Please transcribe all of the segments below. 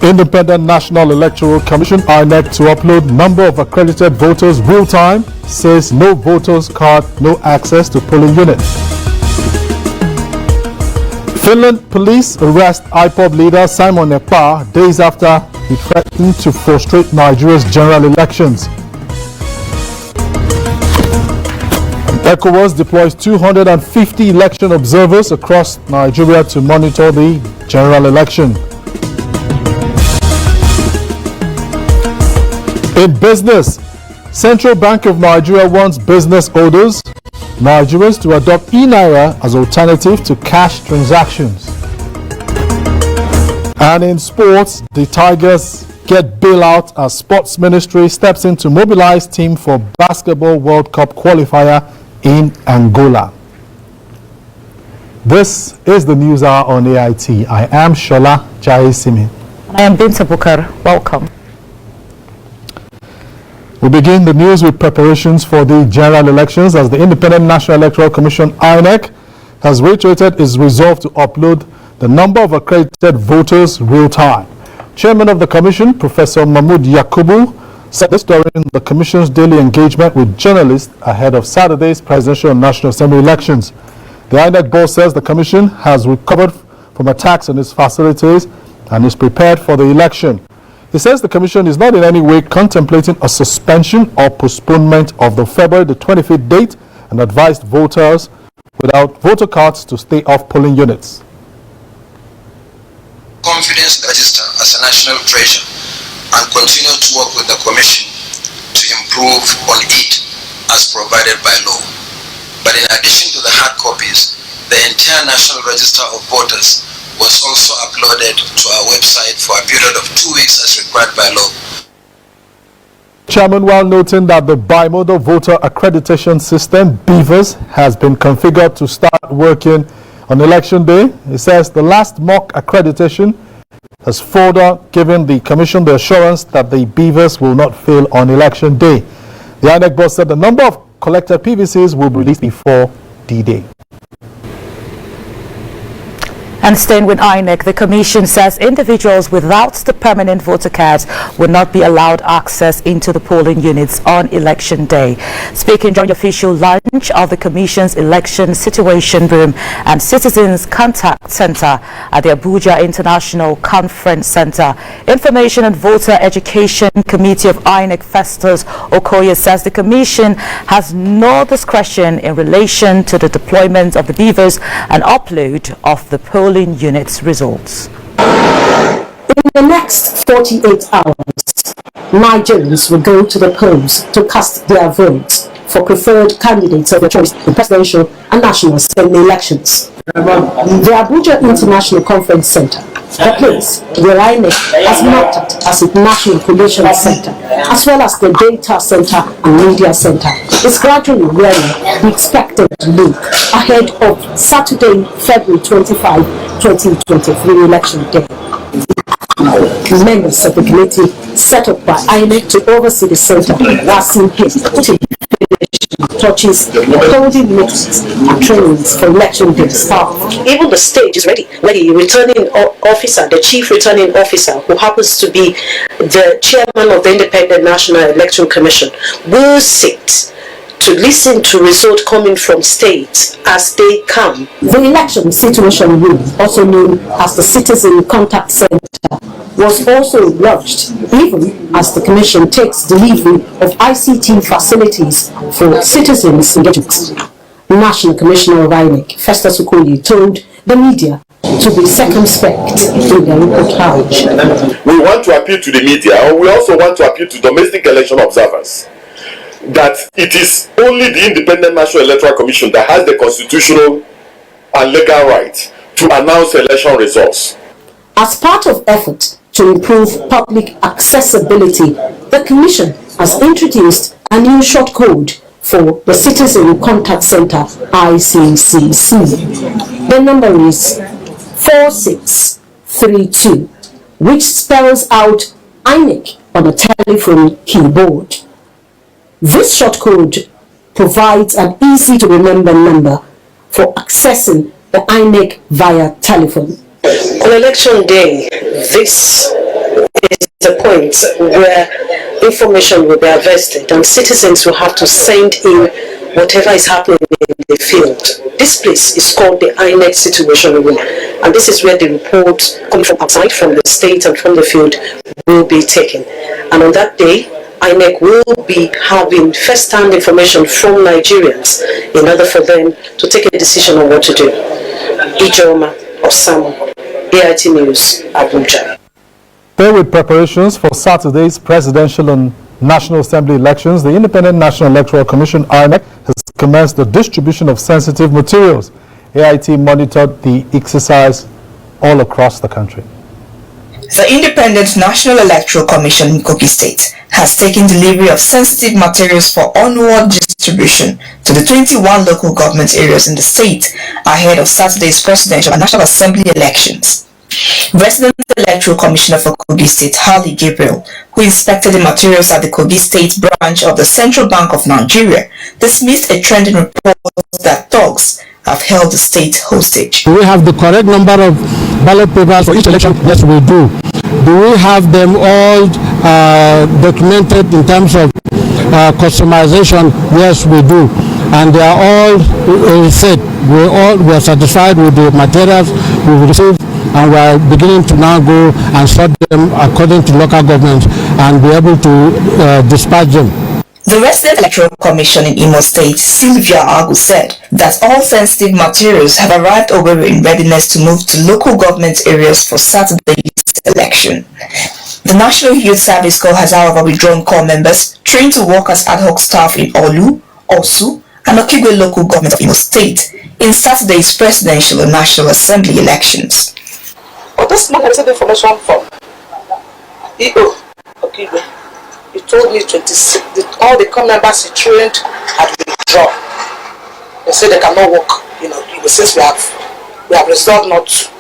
Independent National Electoral Commission (INEC) to upload number of accredited voters real time, says no voters card, no access to polling unit. Finland police arrest IPOB leader Simon Ekpa days after he threatened to frustrate Nigeria's general elections. ECOWAS deploys 250 election observers across Nigeria to monitor the general election. In business, Central Bank of Nigeria wants business owners, Nigerians, to adopt e-Naira as alternative to cash transactions. And in sports, the Tigers get bailout as Sports Ministry steps in to mobilize team for Basketball World Cup qualifier in Angola. This is the News Hour on AIT. I am Shola Jai-Simi. I am Binta Bukar. Welcome. We begin the news with preparations for the general elections as the Independent National Electoral Commission (INEC) has reiterated its resolve to upload the number of accredited voters real time. Chairman of the Commission, Professor Mahmood Yakubu, said this during the Commission's daily engagement with journalists ahead of Saturday's Presidential and National Assembly elections. The INEC board says the Commission has recovered from attacks on its facilities and is prepared for the election. He says the Commission is not in any way contemplating a suspension or postponement of the February the 25th date and advised voters without voter cards to stay off polling units. Confidence register as a national treasure and continue to work with the Commission to improve on it as provided by law. But in addition to the hard copies, the entire National Register of Voters was also uploaded to our website for a period of 2 weeks as required by law. Chairman, while noting that the bimodal voter accreditation system, BVAS, has been configured to start working on election day, he says the last mock accreditation has further given the Commission the assurance that the BVAS will not fail on election day. The INEC boss said the number of collected PVCs will be released before D-Day. And staying with INEC, the Commission says individuals without the permanent voter cards will not be allowed access into the polling units on election day. Speaking during the official launch of the Commission's Election Situation Room and Citizens Contact Center at the Abuja International Conference Center, Information and Voter Education Committee of INEC Festus Okoye says the Commission has no discretion in relation to the deployment of the beavers and upload of the polling units results. In the next 48 hours, Nigerians will go to the polls to cast their votes for preferred candidates of their choice in presidential and national assembly elections. The Abuja International Conference Center, the place where INEC has marked it as its National Collation Center, as well as the Data Center and Media Center, is gradually wearing the expected look ahead of Saturday, February 25, 2023 election day. Members of the committee set up by INEC to oversee the center are seen here putting touches, holding meetings and trainings for election day staff. Even the stage is ready. Returning officer, the chief returning officer, who happens to be the chairman of the Independent National Electoral Commission, will sit to listen to results coming from states as they come. The Election Situation Room, also known as the Citizen Contact Center, was also launched even as the Commission takes delivery of ICT facilities for citizens' engagement. National Commissioner of INEC, Festus Okoye, told the media to be circumspect in their reportage. We want to appeal to the media, and we also want to appeal to domestic election observers that it is only the Independent National Electoral Commission that has the constitutional and legal right to announce election results. As part of effort to improve public accessibility, the Commission has introduced a new short code for the Citizen Contact Center (ICCC). The number is 4632, which spells out INEC on a telephone keyboard. This short code provides an easy-to-remember number for accessing the INEC via telephone. On election day, this a point where information will be harvested and citizens will have to send in whatever is happening in the field. This place is called the INEC Situation Room, and this is where the report coming from outside, from the state and from the field, will be taken. And on that day, INEC will be having first-hand information from Nigerians in order for them to take a decision on what to do. Ijoma Osamo, AIT News, Abuja. There with preparations for Saturday's presidential and National Assembly elections, the Independent National Electoral Commission, INEC, has commenced the distribution of sensitive materials. AIT monitored the exercise all across the country. The Independent National Electoral Commission in Kogi State has taken delivery of sensitive materials for onward distribution to the 21 local government areas in the state ahead of Saturday's presidential and National Assembly elections. Resident Electoral Commissioner for Kogi State, Harley Gabriel, who inspected the materials at the Kogi State branch of the Central Bank of Nigeria, dismissed a trending report that thugs have held the state hostage. Do we have the correct number of ballot papers for each election? Yes, we do. Do we have them all documented in terms of customization? Yes, we do. And they are all set. We are satisfied with the materials we've received, and we are beginning to now go and sort them according to local governments and be able to dispatch them. The Resident Electoral Commission in Imo State, Sylvia Agu, said that all sensitive materials have arrived over in readiness to move to local government areas for Saturday's election. The National Youth Service Corps has, however, withdrawn corps members trained to work as ad hoc staff in Olu, Osu, and Okigwe local government of Imo State in Saturday's presidential and National Assembly elections. But this man has information from EO Okigwe. He told me 26, all the corps members he trained had withdrawn. They said they cannot work, since we have resolved not to.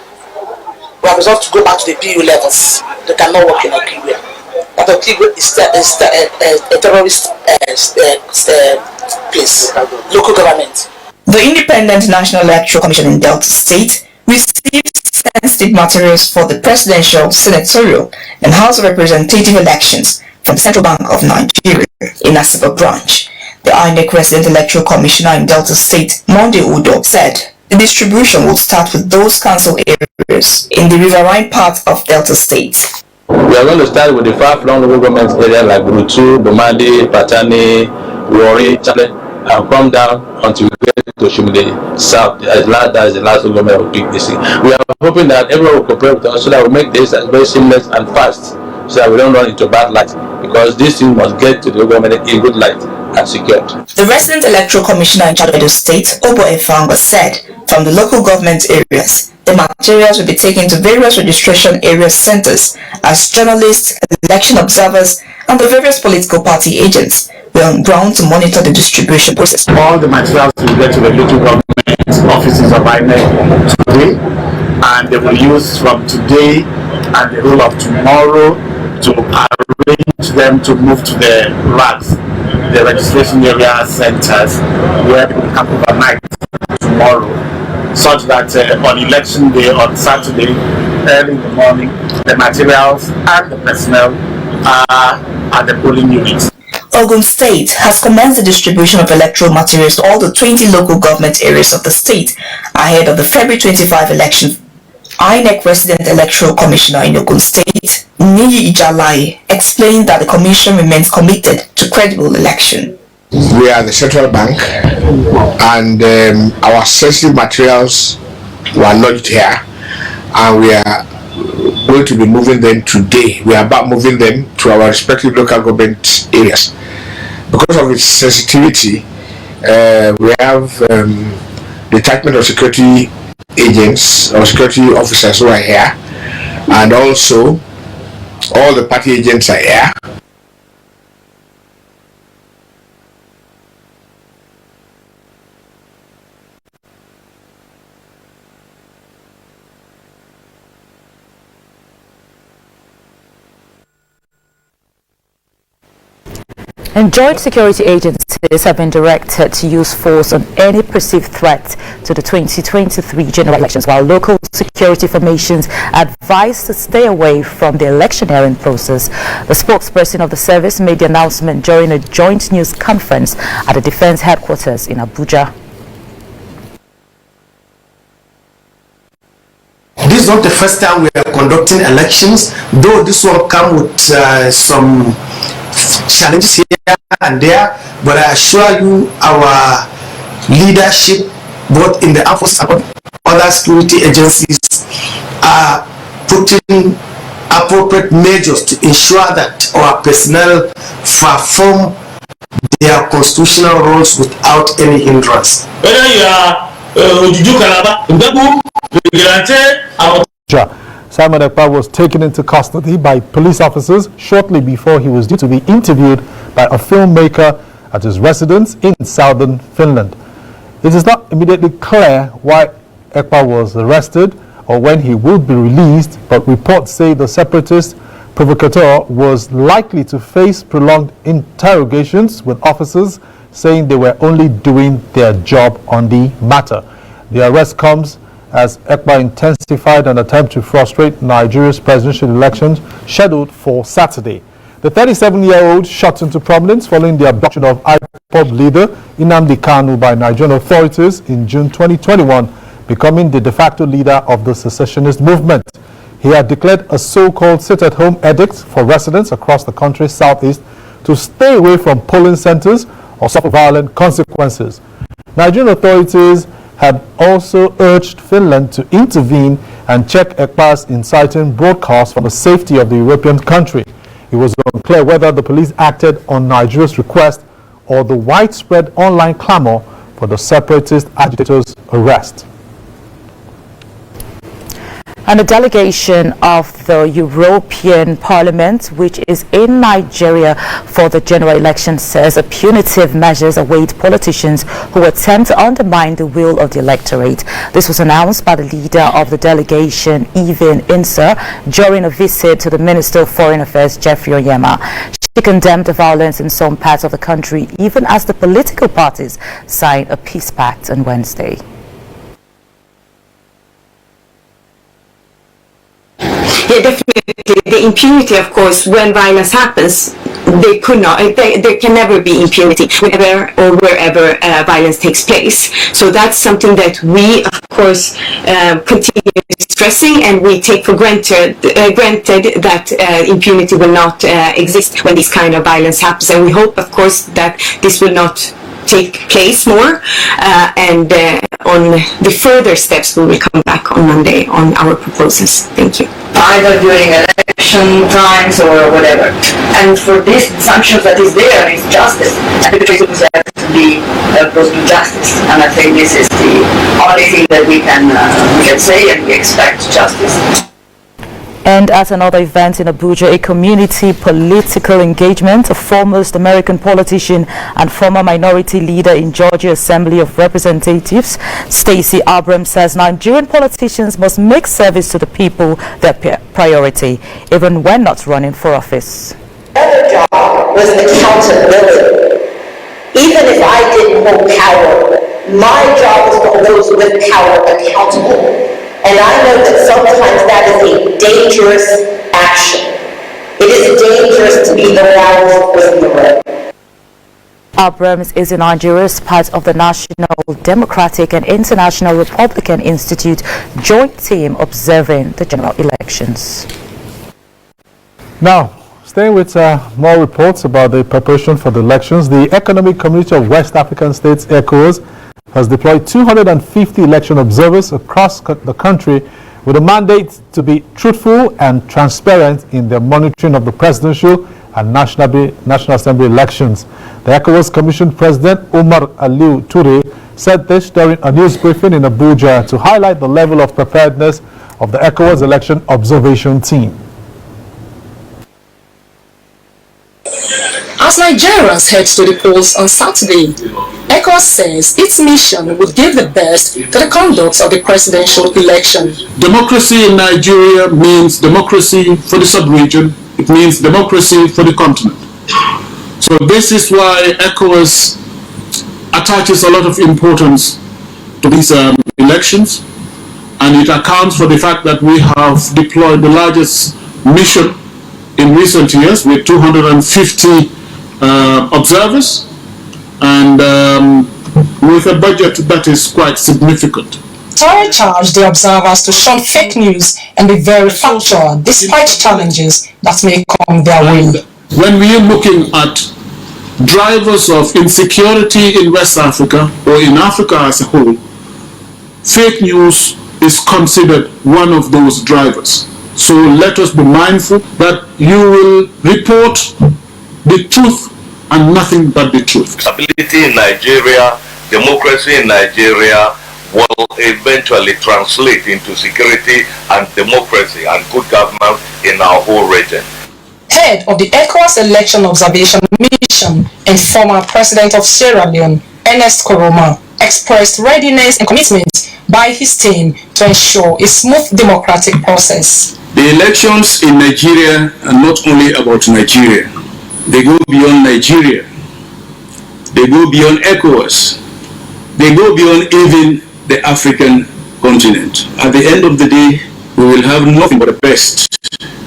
We have resolved to go back to the PU levels. They cannot work in Okigwe. But Okigwe is a terrorist place, local government. The Independent National Electoral Commission in Delta State received sensitive materials for the presidential, senatorial, and House of Representative elections from the Central Bank of Nigeria in Asaba branch. The INEC Resident Electoral Commissioner in Delta State, Monday Udo, said the distribution will start with those council areas in the riverine part of Delta State. We are going to start with the far-flung local government areas like Burutu, Bomadi, Patani, Wari, Chale, and come down until we get to Shimule South. That is the last local government of PPC. We are hoping that everyone will cooperate with us so that we make this very seamless and fast, so that we don't run into bad light, because this thing must get to the local government in good light and secured. The Resident Electoral Commissioner in charge of Edo State, Obo Efanga, said from the local government areas, the materials will be taken to various registration area centers as journalists, election observers, and the various political party agents were on ground to monitor the distribution process. All the materials will get to the local government offices of INEC today, and they will use from today and the whole of tomorrow to arrange them to move to the RACs, the registration area centers, where people can overnight tomorrow, such that on election day on Saturday, early in the morning, the materials and the personnel are at the polling units. Ogun State has commenced the distribution of electoral materials to all the 20 local government areas of the state ahead of the February 25 election. INEC Resident Electoral Commissioner in Ogun State, Niyi Ijalaye, explained that the commission remains committed to credible election. We are the central bank, and our sensitive materials were lodged here, and we are going to be moving them today. We are about moving them to our respective local government areas. Because of its sensitivity, we have detachment of security agents or security officers who are here, and also all the party agents are here. And joint security agencies have been directed to use force on any perceived threat to the 2023 general elections, while local security formations advised to stay away from the electioneering process. The spokesperson of the service made the announcement during a joint news conference at the Defense Headquarters in Abuja. This is not the first time we are conducting elections, though this will come with some challenges here and there, but I assure you our leadership, both in the armed forces and other security agencies, are putting appropriate measures to ensure that our personnel perform their constitutional roles without any hindrance. Whether you are Simon Ekpa was taken into custody by police officers shortly before he was due to be interviewed by a filmmaker at his residence in southern Finland. It is not immediately clear why Ekpa was arrested or when he would be released, but reports say the separatist provocateur was likely to face prolonged interrogations with officers saying they were only doing their job on the matter. The arrest comes as Ekpa intensified an attempt to frustrate Nigeria's presidential elections scheduled for Saturday. The 37-year-old shot into prominence following the abduction of IPOB leader Nnamdi Kanu by Nigerian authorities in June 2021, becoming the de facto leader of the secessionist movement. He had declared a so-called sit-at-home edict for residents across the country's southeast to stay away from polling centers or suffer violent consequences. Nigerian authorities had also urged Finland to intervene and check Ekpa's inciting broadcast from the safety of the European country. It was unclear whether the police acted on Nigeria's request or the widespread online clamor for the separatist agitator's arrest. And a delegation of the European Parliament, which is in Nigeria for the general election, says punitive measures await politicians who attempt to undermine the will of the electorate. This was announced by the leader of the delegation, Even Insa, during a visit to the Minister of Foreign Affairs, Jeffrey Onyema. She condemned the violence in some parts of the country, even as the political parties signed a peace pact on Wednesday. Yeah, definitely. The impunity, of course, when violence happens, there can never be impunity whenever or wherever violence takes place. So that's something that we, of course, continue stressing, and we take for granted that impunity will not exist when this kind of violence happens. And we hope, of course, that this will not take place more, and on the further steps we will come back on Monday on our proposals. Thank you. Either during election times or whatever. And for this sanctions that is there is justice. And the people have to be close to justice. And I think this is the only thing that we can say, and we expect justice. And at another event in Abuja, a community political engagement, a foremost American politician and former minority leader in Georgia Assembly of Representatives, Stacey Abrams, says Nigerian politicians must make service to the people their priority, even when not running for office. The other job was accountability. Even if I didn't hold power, my job was to hold those with power accountable. And I know that sometimes that is a dangerous action. It is dangerous to be the loudest voice in the room. Abrams is in Nigeria as part of the National Democratic and International Republican Institute joint team observing the general elections. Now, staying with more reports about the preparation for the elections, the Economic Community of West African States, ECOWAS, has deployed 250 election observers across the country with a mandate to be truthful and transparent in their monitoring of the presidential and National Assembly elections. The ECOWAS Commission President Omar Aliu Toure said this during a news briefing in Abuja to highlight the level of preparedness of the ECOWAS election observation team. As Nigerians head to the polls on Saturday, ECOWAS says its mission would give the best to the conduct of the presidential election. Democracy in Nigeria means democracy for the sub-region. It means democracy for the continent. So this is why ECOWAS attaches a lot of importance to these elections. and it accounts for the fact that we have deployed the largest mission in recent years with 250 observers, and with a budget that is quite significant. Torre charged the observers to shun fake news and be very factual despite challenges that may come their way. When we are looking at drivers of insecurity in West Africa or in Africa as a whole, fake news is considered one of those drivers. So let us be mindful that you will report the truth and nothing but the truth. Stability in Nigeria, democracy in Nigeria will eventually translate into security and democracy and good governance in our whole region. Head of the ECOWAS Election Observation Mission and former President of Sierra Leone, Ernest Koroma, expressed readiness and commitment by his team to ensure a smooth democratic process. The elections in Nigeria are not only about Nigeria. They go beyond Nigeria. They go beyond ECOWAS. They go beyond even the African continent. At the end of the day, we will have nothing but the best.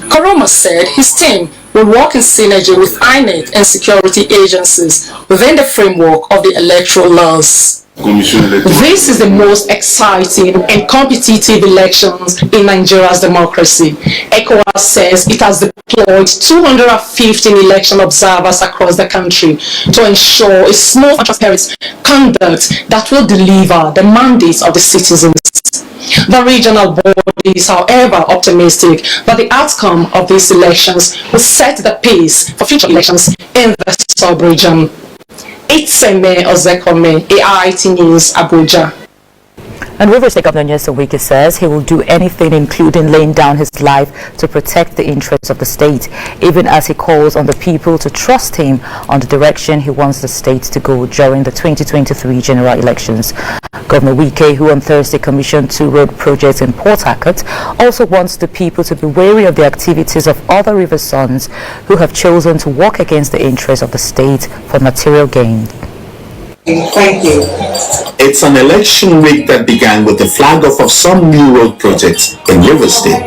Koroma said his team will work in synergy with INEC and security agencies within the framework of the electoral laws. This is the most exciting and competitive elections in Nigeria's democracy. ECOWAS says it has deployed 215 election observers across the country to ensure a smooth and transparent conduct that will deliver the mandates of the citizens. The regional body is, however, optimistic that the outcome of these elections will set the pace for future elections in the sub-region. It's Seme Ozekome, AIT News, Abuja. And Rivers State Governor Nyesom Wike says he will do anything, including laying down his life, to protect the interests of the state, even as he calls on the people to trust him on the direction he wants the state to go during the 2023 general elections. Governor Wike, who on Thursday commissioned 2 road projects in Port Harcourt, also wants the people to be wary of the activities of other river sons who have chosen to work against the interests of the state for material gain. Thank you. It's an election week that began with the flag off of some new road projects in Rivers State.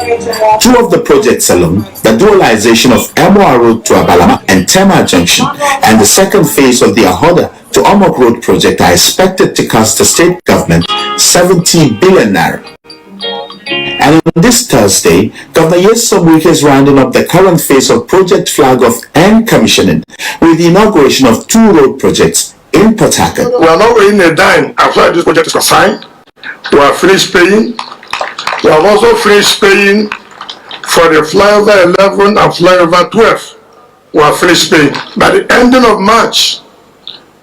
2 of the projects alone, the dualization of Emoa Road to Abalama and Tema Junction, and the second phase of the Ahoda to Omok Road project, are expected to cost the state government 70 billion naira. And on this Thursday, Governor Nyesom Wike is rounding up the current phase of Project Flag Off and commissioning with the inauguration of 2 road projects in Port Harcourt. We are not paying a dime as far as this project is concerned. We are finished paying. We have also finished paying for the flyover 11 and flyover 12. We are finished paying. By the ending of March,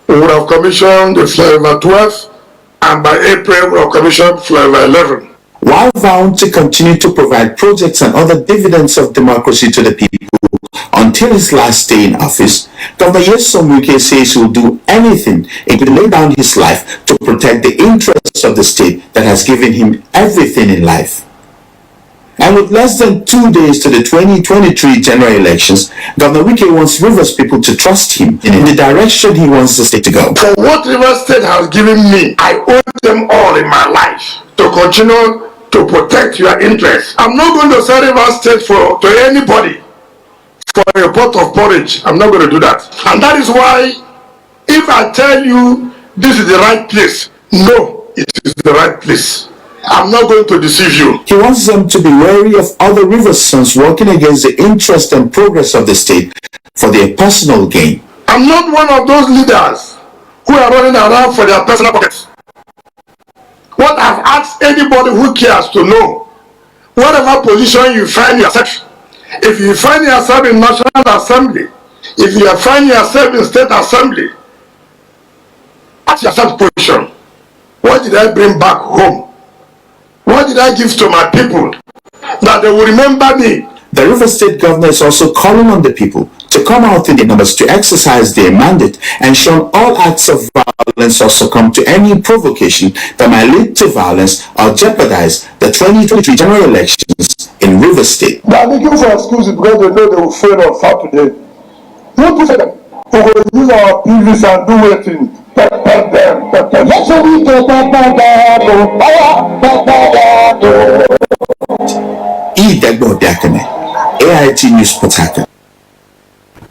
we would have commissioned the flyover 12, and by April, we will have commissioned flyover 11. While vowing to continue to provide projects and other dividends of democracy to the people until his last day in office, Governor Nyesom Wike says he will do anything, including lay down his life, to protect the interests of the state that has given him everything in life. And with less than 2 days to the 2023 general elections, Governor Wike wants Rivers people to trust him in the direction he wants the state to go. For what Rivers State has given me, I owe them all in my life to continue to protect your interests. I'm not going to sell Rivers State to anybody for a pot of porridge. I'm not going to do that. And that is why, if I tell you this is the right place, no, it is the right place. I'm not going to deceive you. He wants them to be wary of other river sons working against the interest and progress of the state for their personal gain. I'm not one of those leaders who are running around for their personal pockets. What I've asked anybody who cares to know, whatever position you find yourself, if you find yourself in National Assembly, if you find yourself in State Assembly, ask yourself the question, what did I bring back home? What did I give to my people that they will remember me? The River State Governor is also calling on the people to come out in their numbers to exercise their mandate and shun all acts of violence or succumb to any provocation that might lead to violence or jeopardize the 2023 general elections in River State. They are looking for excuses because they know they will fail on Saturday. What to say them? We will use our PVs and do waiting. AIT News Port.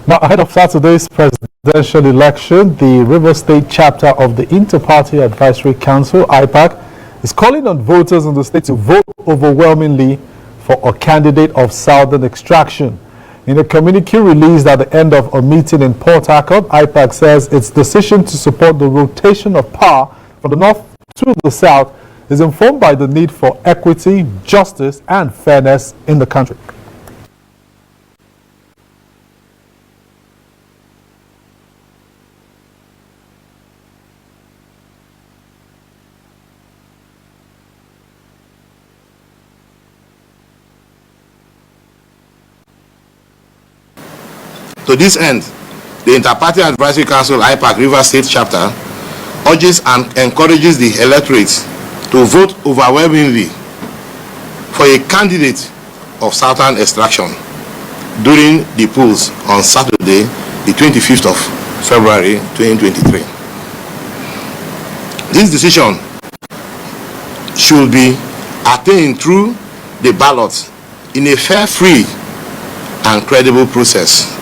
Now, ahead of Saturday's presidential election, the Rivers State chapter of the Inter-Party Advisory Council, IPAC, is calling on voters in the state to vote overwhelmingly for a candidate of Southern extraction. In a communique released at the end of a meeting in Port Harcourt, IPAC says its decision to support the rotation of power from the north to the south is informed by the need for equity, justice, and fairness in the country. To this end, the Inter-Party Advisory Council IPAC Rivers State Chapter urges and encourages the electorate to vote overwhelmingly for a candidate of Southern extraction during the polls on Saturday, the 25th of February 2023. This decision should be attained through the ballot in a fair, free, and credible process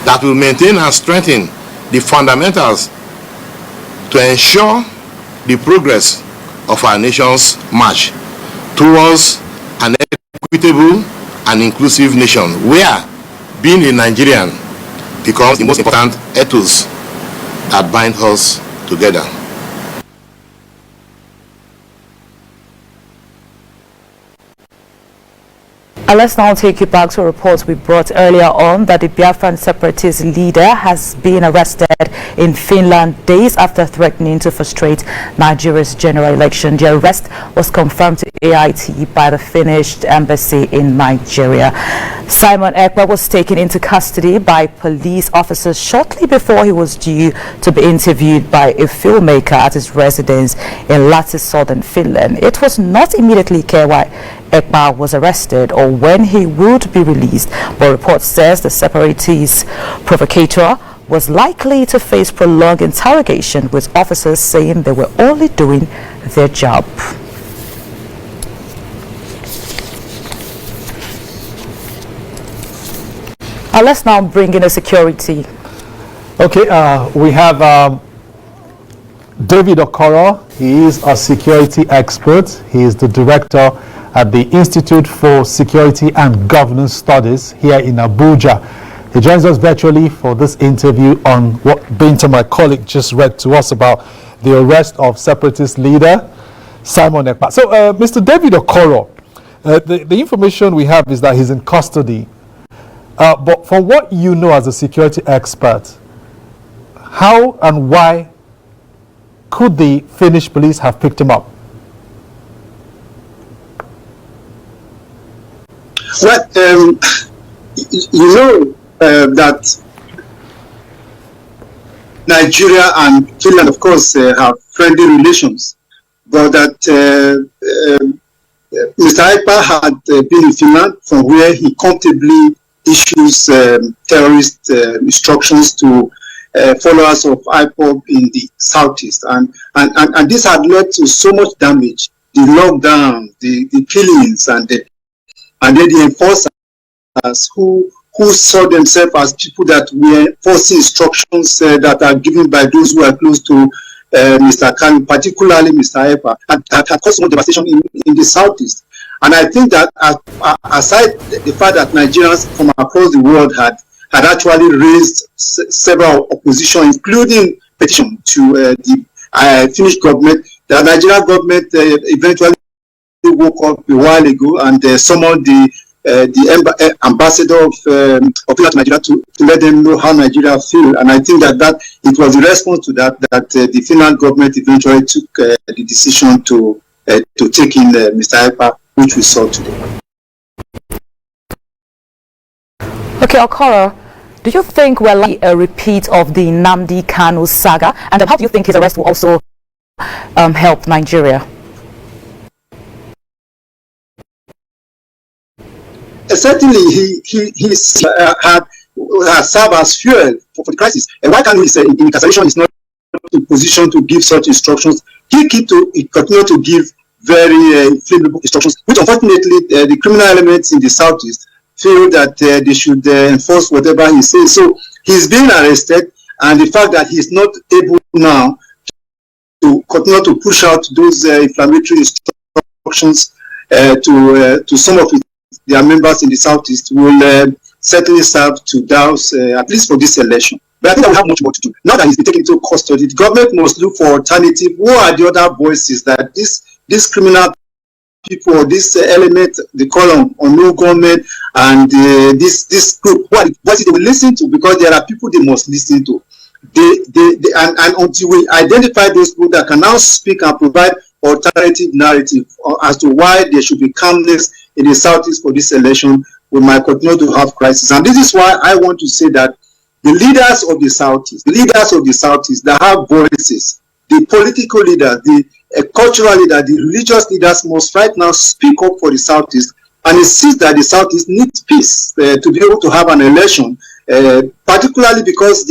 that will maintain and strengthen the fundamentals to ensure the progress of our nation's march towards an equitable and inclusive nation where being a Nigerian becomes the most important ethos that binds us together. Let's now take you back to reports we brought earlier on that the Biafran separatist leader has been arrested in Finland days after threatening to frustrate Nigeria's general election. The arrest was confirmed to AIT by the Finnish embassy in Nigeria. Simon Ekpa was taken into custody by police officers shortly before he was due to be interviewed by a filmmaker at his residence in Lahti, southern Finland. It was not immediately clear why Ekpa was arrested or when he would be released, but report says the separatist provocateur was likely to face prolonged interrogation, with officers saying they were only doing their job. Let's now bring in a security. Okay, we have David Okoro. He is a security expert. He is the director at the Institute for Security and Governance Studies here in Abuja. He joins us virtually for this interview on what Binta, my colleague, just read to us about the arrest of separatist leader Simon Ekpa. So, Mr. David Okoro, the information we have is that he's in custody. But from what you know as a security expert, how and why could the Finnish police have picked him up? Well, you know that Nigeria and Finland, of course, have friendly relations, but that Mr. Ekpa had been in Finland, from where he comfortably issues terrorist instructions to followers of IPOB in the southeast, and this had led to so much damage: the lockdown, the killings, and then the enforcers who saw themselves as people that were enforcing instructions that are given by those who are close to Mr. Khan, particularly Mr. Ekpa, had caused some devastation in the southeast. And I think that aside the fact that Nigerians from across the world had actually raised several opposition, including petition to the Finnish government, the Nigerian government eventually woke up a while ago and summoned the ambassador of Finland to Nigeria to let them know how Nigeria feel. And I think that it was a response to that the Finland government eventually took the decision to take in Mr. Ekpa, which we saw today. Okay, Okoro, do you think we're likely a repeat of the Nnamdi Kanu saga? And how do you think his arrest will also help Nigeria? Certainly, he had served as fuel for the crisis. And why can't we say incarceration is not in position to give such instructions. He continued to give very flammable instructions, which unfortunately the criminal elements in the southeast feel that they should enforce whatever he says. So he's being arrested, and the fact that he's not able now to continue to push out those inflammatory instructions to some of their members in the southeast will certainly serve to douse, at least for this election. But I think that we have much more to do. Now that he's been taken into custody, the government must look for alternative. Who are the other voices that this criminal people, this element they call on no government, and this group, what voices they will listen to, because there are people they must listen to. And until we identify those people that can now speak and provide alternative narrative as to why there should be calmness in the southeast for this election, we might continue to have crisis. And this is why I want to say that the leaders of the southeast that have voices, the political leaders, the cultural leaders, the religious leaders must right now speak up for the southeast and insist that the southeast needs peace to be able to have an election, particularly because